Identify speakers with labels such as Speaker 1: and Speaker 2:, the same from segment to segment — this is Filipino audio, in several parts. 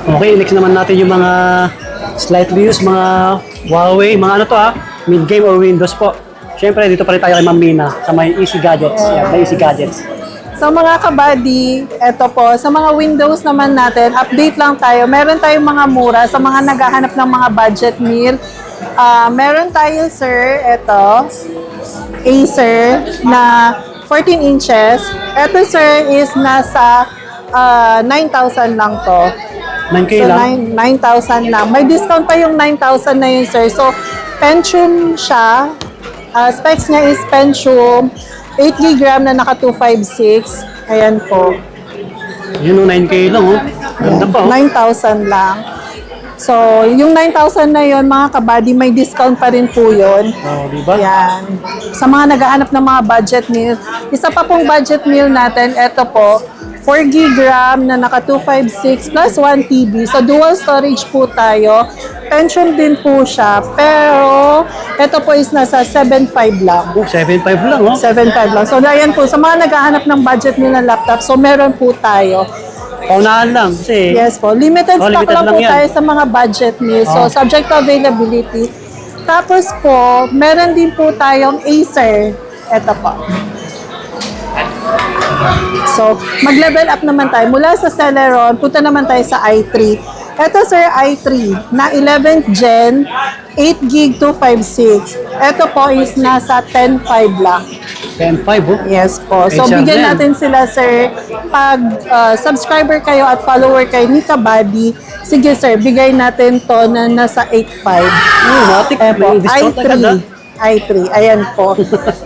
Speaker 1: Okay, next naman natin yung mga slightly used, mga Huawei, mga ano to mid-game or Windows po. Siyempre, dito pa rin tayo kay Ma'am Mina sa may Easy Gadgets. Yan, may Easy Gadgets.
Speaker 2: So mga kabady, eto po, sa mga Windows naman natin, update lang tayo. Meron tayong mga mura sa mga naghahanap ng mga budget meal. Meron tayo, sir, eto, Acer na 14 inches. Eto, sir, is nasa 9,000 lang to.
Speaker 1: 9K
Speaker 2: So,
Speaker 1: lang?
Speaker 2: 9,000 lang. May discount pa yung 9,000 na yun, sir. So, Pentium siya. Specs niya is Pentium. 8GB RAM na naka 256. Ayan po.
Speaker 1: Yun 9K lang Ganda pa
Speaker 2: 9,000 lang. So, yung 9,000 na yun, mga kabady, may discount pa rin po yun.
Speaker 1: Diba?
Speaker 2: Yan. Sa mga naghahanap ng mga budget meal. Isa pa pong budget meal natin, eto po, 4GB RAM na naka 256 plus 1TB. So, dual storage po tayo. Pentium din po siya. Pero, ito po is nasa 7.5 lang.
Speaker 1: 7.5 lang
Speaker 2: 7.5 lang. So, ayan po. Sa mga naghahanap ng budget meal ng laptop, so meron po tayo.
Speaker 1: Paunahan lang kasi.
Speaker 2: Yes po. Limited stock
Speaker 1: limited
Speaker 2: lang po
Speaker 1: lang yan.
Speaker 2: tayo sa mga budget meal. So, subject to availability. Tapos po, meron din po tayong Acer. Ito po. So, mag-level up naman tayo. Mula sa Celeron, punta naman tayo sa i3. Ito, sir, i3 na 11th Gen, 8GB 256. Ito po is nasa 10.5 lang.
Speaker 1: 10.5
Speaker 2: Yes po. So,
Speaker 1: Acer
Speaker 2: bigyan
Speaker 1: din.
Speaker 2: natin sila, sir. Pag subscriber kayo at follower kayo ni Kabady, sige, sir, bigay natin to na nasa 8.5.
Speaker 1: Matik.
Speaker 2: Epo,
Speaker 1: May discount agad
Speaker 2: i3. Ayan po.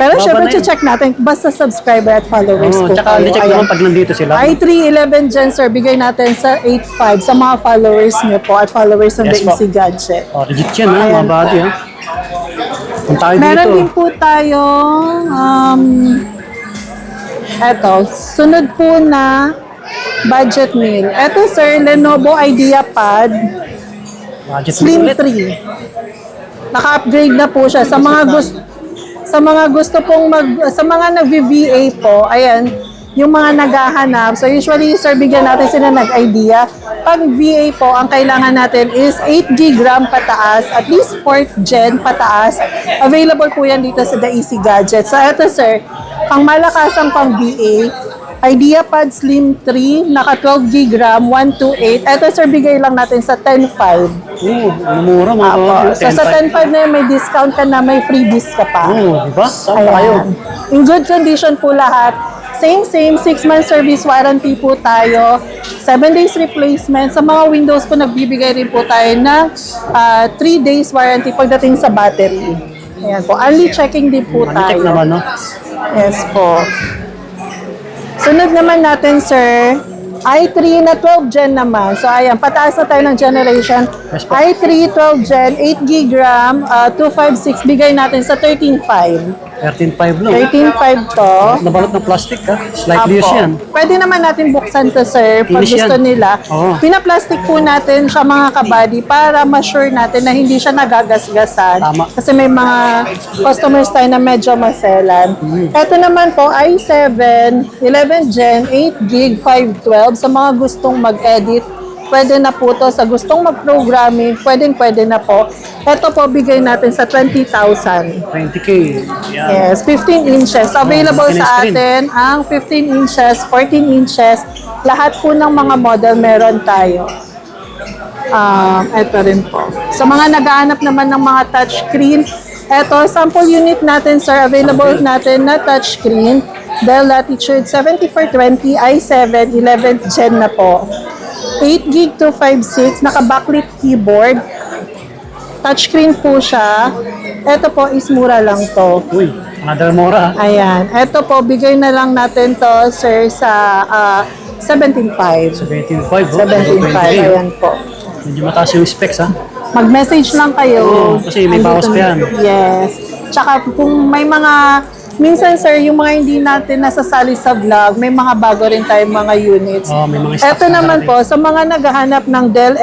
Speaker 2: Pero
Speaker 1: Baba
Speaker 2: syempre,
Speaker 1: na yun.
Speaker 2: check natin. Basta subscriber at followers po
Speaker 1: Tsaka
Speaker 2: kayo.
Speaker 1: check
Speaker 2: Ayan.
Speaker 1: naman pag nandito sila.
Speaker 2: i3 11 Gen, sir, bigay natin sa 8.5 sa mga followers niyo po at followers ng
Speaker 1: Yes
Speaker 2: The
Speaker 1: po.
Speaker 2: Easy Gadget.
Speaker 1: Legit yan mga
Speaker 2: Ayan
Speaker 1: body Kung tayo
Speaker 2: Meron
Speaker 1: dito.
Speaker 2: din po tayong eto, sunod po na budget meal. Eto, sir, Lenovo IdeaPad
Speaker 1: Budget
Speaker 2: Slim
Speaker 1: ulit.
Speaker 2: 3. Naka-upgrade na po siya sa mga gusto pong sa mga nag-VA po. Ayan, yung mga naghahanap. So usually, sir, bigyan natin sila nag-idea. Pag VA po, ang kailangan natin is 8GB RAM pataas, at least 4th Gen pataas. Available po yan dito sa The Easy Gadget. So eto, sir, pang malakasang pang VA, IdeaPad Slim 3, naka 12GB RAM, 128. Eto, sir, bigay lang natin sa 10.5.
Speaker 1: Mura mga body.
Speaker 2: So sa 10.5 na yun, may discount ka na, may freebies ka pa.
Speaker 1: Diba? Saan tayo?
Speaker 2: Ayan. In good condition po lahat. Same, 6 months service warranty po tayo. 7 days replacement. Sa mga Windows po, nagbibigay rin po tayo ng 3 days warranty pagdating sa battery. Ayan po. Only checking din po
Speaker 1: Check
Speaker 2: tayo.
Speaker 1: naman,
Speaker 2: Yes po. Sunod naman natin, sir, i3 na 12 Gen naman. So, ayan, pataas na tayo ng generation.
Speaker 1: Yes po.
Speaker 2: i3 12 Gen, 8GB RAM, 256, bigay natin sa 13.5.
Speaker 1: 13.5 lang.
Speaker 2: 13.5 to.
Speaker 1: Nabalot ng plastic Slightly used
Speaker 2: Apo.
Speaker 1: yan.
Speaker 2: Pwede naman natin buksan to, sir, pag
Speaker 1: Finish
Speaker 2: gusto
Speaker 1: yan.
Speaker 2: nila.
Speaker 1: Oo.
Speaker 2: Pinaplastic po natin siya, mga kabady, para ma-sure natin na hindi siya nagagasgasan.
Speaker 1: Tama.
Speaker 2: Kasi may mga customers tayo na medyo maselan. Ito naman po, i7, 11 Gen, 8GB, 512. Sa mga gustong mag-edit, pwede na po to. Sa gustong mag-programming, pwede na po. Ito po, bigay natin sa 20,000.
Speaker 1: 20K. Yan.
Speaker 2: Yes, 15 inches. Available
Speaker 1: laki ng
Speaker 2: sa
Speaker 1: screen.
Speaker 2: atin ang 15 inches, 14 inches. Lahat po ng mga model meron tayo. Ito rin po. Sa mga naghahanap naman ng mga touchscreen, ito, sample unit natin, sir. Available natin na touchscreen. Dell Latitude 7420 i7 11th Gen na po. 8GB 256, naka-backlit keyboard. Touchscreen po siya. Ito po is mura lang to.
Speaker 1: Uy, another mura.
Speaker 2: Ayan. Ito po, bigay na lang natin to, sir, sa 17.5.
Speaker 1: 17.5.
Speaker 2: 17.5, ayan po.
Speaker 1: Medyo mataas yung specs
Speaker 2: Mag-message lang kayo.
Speaker 1: Oo, kasi may bawas pa yan.
Speaker 2: Yes. Tsaka kung may mga, minsan, sir, yung mga hindi natin nasasali sa vlog, may mga bago rin tayong mga units.
Speaker 1: May mga stocks
Speaker 2: Ito
Speaker 1: na
Speaker 2: naman
Speaker 1: darating.
Speaker 2: po, sa mga naghahanap ng Dell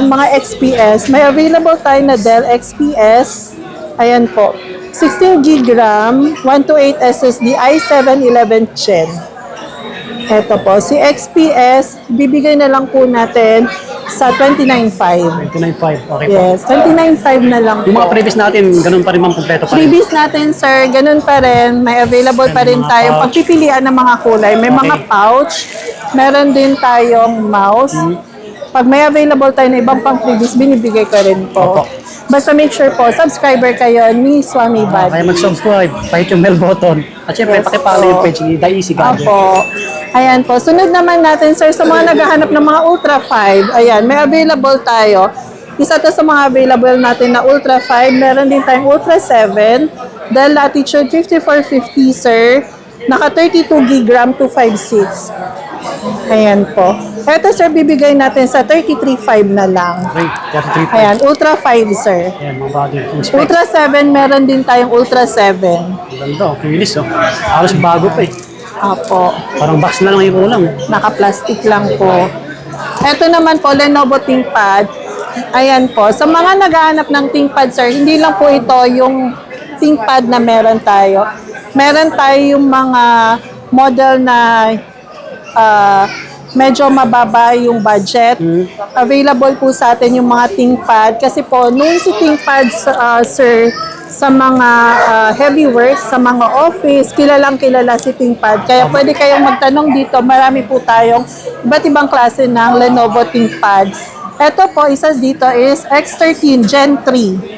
Speaker 2: mga XPS, may available tayo na Dell XPS. Ayan po. 16GB RAM, 128 SSD, i7 11th Gen. Ito po, si XPS, bibigay na lang po natin sa 29.5.
Speaker 1: 29.5. Okay po.
Speaker 2: Yes, 29.5 na lang
Speaker 1: Yung mga
Speaker 2: po.
Speaker 1: previous natin, ganun pa rin ma'am, kompleto pa rin.
Speaker 2: Freebies natin, sir, ganun pa rin. May available pa rin
Speaker 1: mga
Speaker 2: tayo.
Speaker 1: pouch.
Speaker 2: Pagpipilian ng mga kulay. May mga pouch. Meron din tayong mouse. Pag may available tayo na ibang pang freebies, binibigay ko rin po.
Speaker 1: Opo.
Speaker 2: Basta make sure po, subscriber kayo ni Swami
Speaker 1: Kaya
Speaker 2: Buddy.
Speaker 1: mag-subscribe, pahit yung bell button. At syempre,
Speaker 2: Yes
Speaker 1: pakipalo
Speaker 2: po.
Speaker 1: yung page ni The Easy Gadget.
Speaker 2: Opo. Ayan po. Sunod naman natin, sir, sa mga naghahanap ng mga Ultra 5. Ayan, may available tayo. Isa to sa mga available natin na Ultra 5. Meron din tayong Ultra 7. Dell Latitude 5450, sir. Naka 32 gig RAM 256. Ayan po. Ito, sir, bibigay natin sa 33.5 na lang.
Speaker 1: Okay, 33.5.
Speaker 2: Ayan, Ultra 5, sir.
Speaker 1: Ayan, mga bagay. Yung specs.
Speaker 2: Ultra 7, meron din tayong Ultra 7.
Speaker 1: Ang ganda, oh. Kinis, oh. Halos bago pa eh.
Speaker 2: Apo.
Speaker 1: Parang box na lang yung ulam.
Speaker 2: Naka-plastic lang po. Ito naman po, Lenovo ThinkPad. Ayan po. Sa mga naghahanap ng ThinkPad, sir, hindi lang po ito yung ThinkPad na meron tayo. Meron tayo yung mga model na medyo mababa yung budget. Available po sa atin yung mga ThinkPad. Kasi po, nung si ThinkPad, sir, sa mga heavy work, sa mga office, kilalang kilala si ThinkPad. Kaya pwede kayong magtanong dito. Marami po tayong iba't ibang klase ng Lenovo ThinkPad. Ito po, isa dito is X13 Gen 3.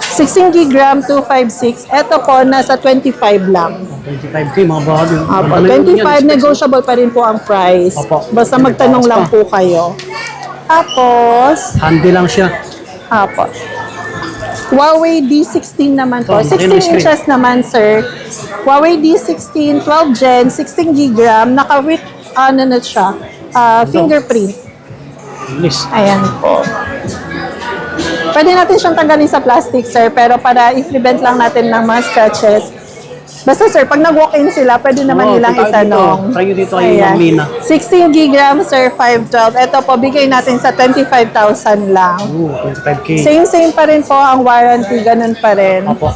Speaker 2: 16 gig RAM 256. Ito po, nasa 25 lang.
Speaker 1: 25K, mga bagay.
Speaker 2: Opo,
Speaker 1: Ano yun
Speaker 2: 25,
Speaker 1: yan, specs,
Speaker 2: negotiable pa rin po ang price.
Speaker 1: Opo.
Speaker 2: Basta magtanong lang po kayo. Tapos,
Speaker 1: oh. Handy lang siya.
Speaker 2: Apo. Huawei D16 naman po.
Speaker 1: Oh,
Speaker 2: 16
Speaker 1: malaki yung
Speaker 2: inches naman, sir. Huawei D16, 12 Gen, 16 gig RAM. Naka-with, ano na siya, fingerprint.
Speaker 1: Kinis.
Speaker 2: Ayan po. Pwede natin siyang tanggalin sa plastic, sir. Pero para i-prevent lang natin ng mga scratches. Basta, sir, pag nag-walk-in sila, pwede naman
Speaker 1: Oo,
Speaker 2: nilang
Speaker 1: punta
Speaker 2: itanong.
Speaker 1: dito. Try nyo dito kay
Speaker 2: Ayan.
Speaker 1: Ma'am Mina.
Speaker 2: 16 gig RAM, sir, 512. Ito po, bigay natin sa 25,000 lang.
Speaker 1: Oo, 25K.
Speaker 2: Same pa rin po ang warranty, ganun pa rin.
Speaker 1: Opo.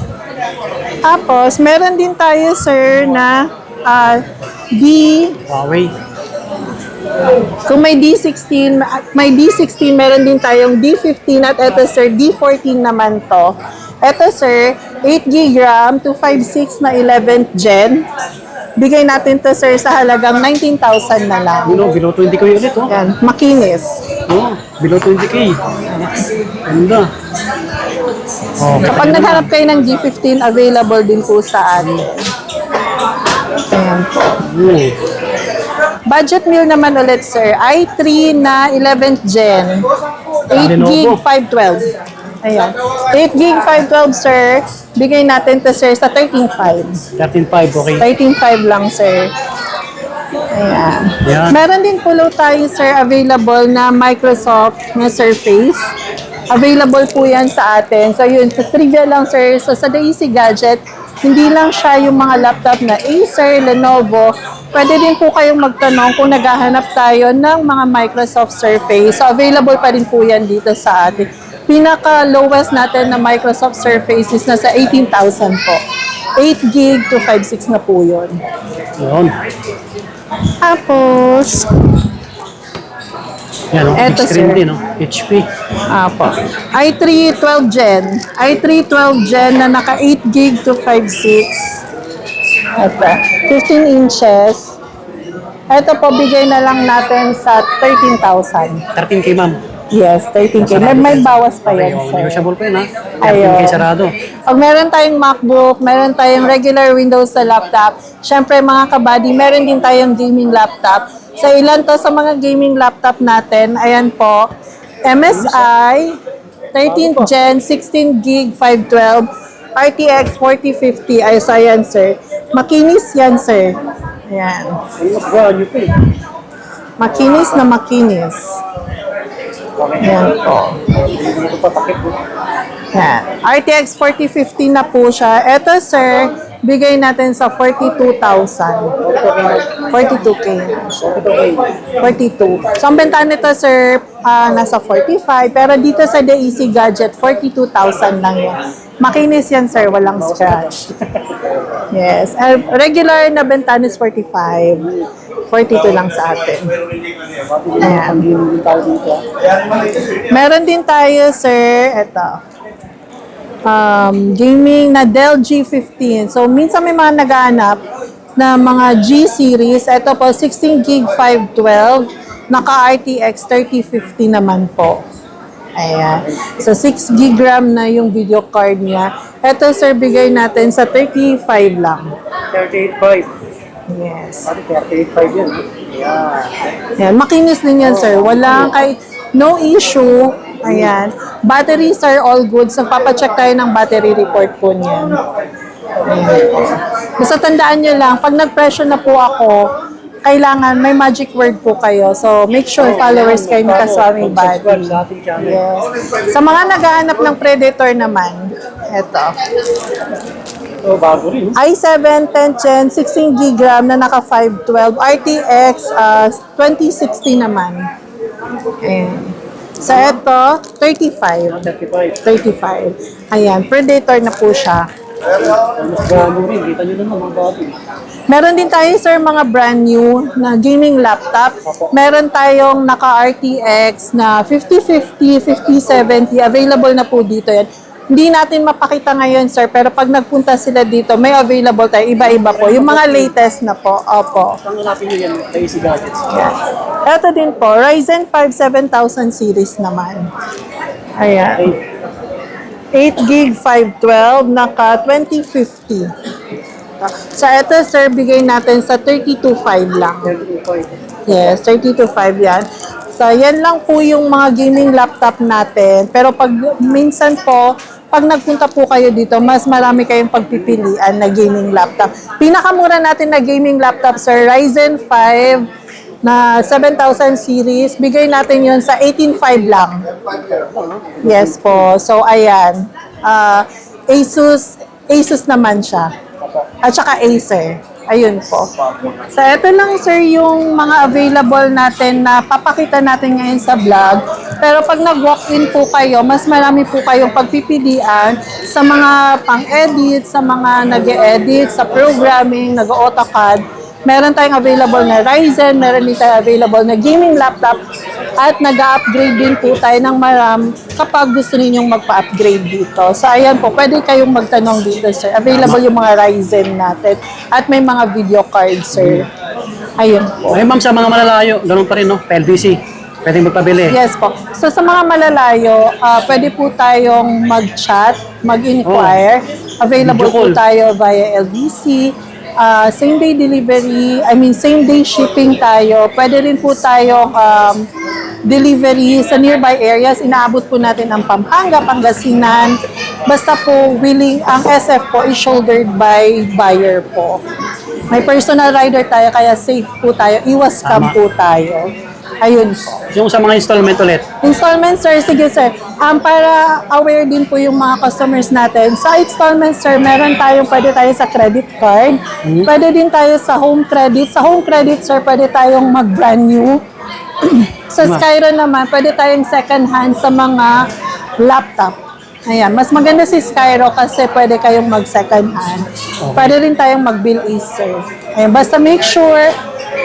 Speaker 2: Tapos, meron din tayo, sir, na
Speaker 1: Huawei.
Speaker 2: kung may D16, meron din tayong D15 at ito, sir, D14 naman to. Ito, sir, 8 gig RAM, 256 na 11th gen. Bigay natin to, sir, sa halagang 19,000 na lang.
Speaker 1: Yun, oh, below 20K ulit, oh.
Speaker 2: Yan, makinis.
Speaker 1: Oo, below 20K. Ganda. Oh,
Speaker 2: Kapag naghanap kayo ng G15, available din po sa atin. Ayan po.
Speaker 1: Oo.
Speaker 2: Budget meal naman ulit, sir. i3 na 11th gen. 8 gig 512. Ayan. 8 gig 512, sir. Bigay natin to, sir, sa 13.5.
Speaker 3: 13.5, okay.
Speaker 2: 13.5 lang, sir. Ayan.
Speaker 1: Yan.
Speaker 2: Meron din po tayo, sir, available na Microsoft na Surface. Available po yan sa atin. So, yun, sa trivia lang, sir. So, sa The Easy Gadget, hindi lang siya yung mga laptop na Acer, Lenovo. Pwede din po kayong magtanong kung naghahanap tayo ng mga Microsoft Surface. So, available pa rin po yan dito sa atin. Pinaka-lowest natin na Microsoft Surface is nasa 18,000 po. 8 gig to 5.6 na po yun.
Speaker 1: Yun.
Speaker 2: Tapos,
Speaker 1: Yan, oh. Big
Speaker 2: Eto,
Speaker 1: screen
Speaker 2: sir.
Speaker 1: din, oh. HP.
Speaker 2: Apo. i3 12 Gen. i3 12 Gen na naka 8 gig to 5.6. Ito. 15 inches. Ito po, bigay na lang natin sa 13,000.
Speaker 1: 13K, ma'am.
Speaker 2: Yes, 13K. May bawas pa
Speaker 1: Okay,
Speaker 2: yan,
Speaker 1: oh,
Speaker 2: sir.
Speaker 1: negotiable pa yun, ha?
Speaker 2: Ayun.
Speaker 1: 13K sarado.
Speaker 2: Pag meron tayong MacBook, meron tayong regular Windows sa laptop, syempre mga kabady, meron din tayong gaming laptop. Sa ilan to sa mga gaming laptop natin, ayan po, MSI, 13th Gen, 16 gig 512, RTX 4050, ay so ayan, sir. Makinis yan, sir. Ayan.
Speaker 1: Mas value pa, eh.
Speaker 2: Makinis na makinis. Ayan po. Yan. RTX 4050 na po siya. Ito, sir, bigay natin sa 42,000. 42K. 42. So, ang benta nito, sir, nasa 45. Pero dito sa The Easy Gadget, 42,000 lang yan. Makinis yan, sir. Walang scratch. Yes. Regular na benta is 45. 42 lang sa atin. Ayan.
Speaker 1: Pang-gaming din tayo dito.
Speaker 2: Meron din tayo, sir, ito. Gaming na Dell G15. So, minsan may mga naghahanap na mga G series. Ito po, 16 gig 512. Naka-RTX 3050 naman po. Ayan. So, 6 gig RAM na yung video card niya. Ito, sir, bigay natin sa 35 lang.
Speaker 1: 38.5.
Speaker 2: Yes.
Speaker 1: Pati 38.5 yan. Ayan.
Speaker 2: Ayan. Makinis din yan, sir. Walang no issue. Ayan. Batteries are all good. So, papacheck tayo ng battery report po niyan. Ayan. Basta tandaan nyo lang, pag nag-pressure na po ako, kailangan may magic word po kayo. So, make sure followers kayo ni Kaswami Buddy.
Speaker 1: Subscribe sa ating channel.
Speaker 2: Yes. Sa mga naghahanap ng Predator naman, eto.
Speaker 1: So, bago rin.
Speaker 2: i7 10th Gen 16 gig RAM na naka 512 RTX 2060 naman. Ayan. Sa ito 35.
Speaker 1: 35.
Speaker 2: Ayan, Predator na po siya.
Speaker 1: Mas gano'n rin. Kita nyo naman mga bago.
Speaker 2: Meron din tayo, sir, mga brand new na gaming laptop. Meron tayong naka RTX na 5050, 5070. Available na po dito yan. Hindi natin mapakita ngayon, sir, pero pag nagpunta sila dito, may available tayo. Iba-iba po. Yung mga latest na po. Opo.
Speaker 1: Saan hanapin nyo yan? Easy Gadgets.
Speaker 2: Ito din po, Ryzen 5 7000 series naman. Ayan. 8 gig 512, naka 2050. So, ito, sir, bigay natin sa 32.5 lang.
Speaker 1: 38.5.
Speaker 2: Yes, 32.5 yan. So, yan lang po yung mga gaming laptop natin. Pero pag minsan po, pag nagpunta po kayo dito, mas marami kayong pagpipilian na gaming laptop. Pinakamura natin na gaming laptop, sir, Ryzen 5 na 7000 series. Bigay natin yon sa 18.5 lang. Yes po. So, ayan. Asus naman siya. At saka Acer. Ayun po. So, ito lang, sir, yung mga available natin na papakita natin ngayon sa vlog. Pero pag nag-walk-in po kayo, mas marami po kayong pagpipilian sa mga pang-edit, sa mga nag-edit, sa programming, nag-AutoCAD. Meron tayong available na Ryzen, meron din tayong available na gaming laptop, at nag-upgrade din po tayo ng RAM kapag gusto ninyong magpa-upgrade dito. So, ayan po, pwede kayong magtanong dito, sir. Available yung mga Ryzen natin at may mga video cards, sir. Ayun po.
Speaker 1: Okay, ma'am, sa mga malalayo, ganun pa rin, no? PLDC. Pwede magpabili.
Speaker 2: Yes po. So, sa mga malalayo, pwede po tayong mag-chat, mag-inquire. Available
Speaker 1: Video
Speaker 2: po
Speaker 1: call.
Speaker 2: tayo via LBC. Same-day delivery, same-day shipping tayo. Pwede rin po tayong delivery sa nearby areas. Inaabot po natin ang Pampanga, Pangasinan. Basta po, willing, ang SF po is shouldered by buyer po. May personal rider tayo, kaya safe po tayo. Iwas scam
Speaker 1: Tama.
Speaker 2: po tayo. Ayun po.
Speaker 1: Yung sa mga installment ulit.
Speaker 2: Installment, sir, sige, sir. Para aware din po yung mga customers natin. Sa installment, sir, meron tayong, pwede tayo sa credit card. Pwede din tayo sa home credit. Sa home credit, sir, pwede tayong mag-brand new. Sa Skyro naman, pwede tayong second hand sa mga laptop. Ayan, mas maganda si Skyro kasi pwede kayong mag-second hand. Pwede rin tayong mag-bill-is, sir. Ayan, basta make sure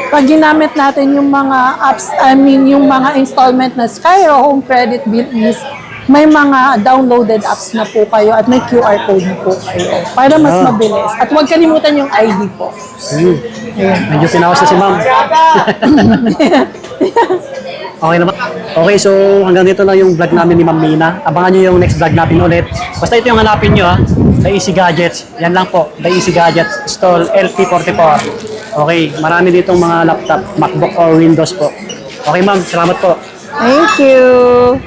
Speaker 2: pag ginamit natin yung mga apps, yung mga installment na Skyro, home credit, bill-is, may mga downloaded apps na po kayo at may QR code na po kayo para mas mabilis. At huwag kalimutan yung ID po. Ayan.
Speaker 1: Medyo pinawas na si ma'am. Okay naman. Okay, so hanggang dito lang yung vlog namin ni Ma'am Mina. Abangan nyo yung next vlog natin ulit. Basta ito yung hanapin nyo, ha. The Easy Gadgets. Yan lang po. The Easy Gadgets. Stall LP44. Okay, marami ditong mga laptop, MacBook or Windows po. Okay, ma'am. Salamat po.
Speaker 2: Thank you.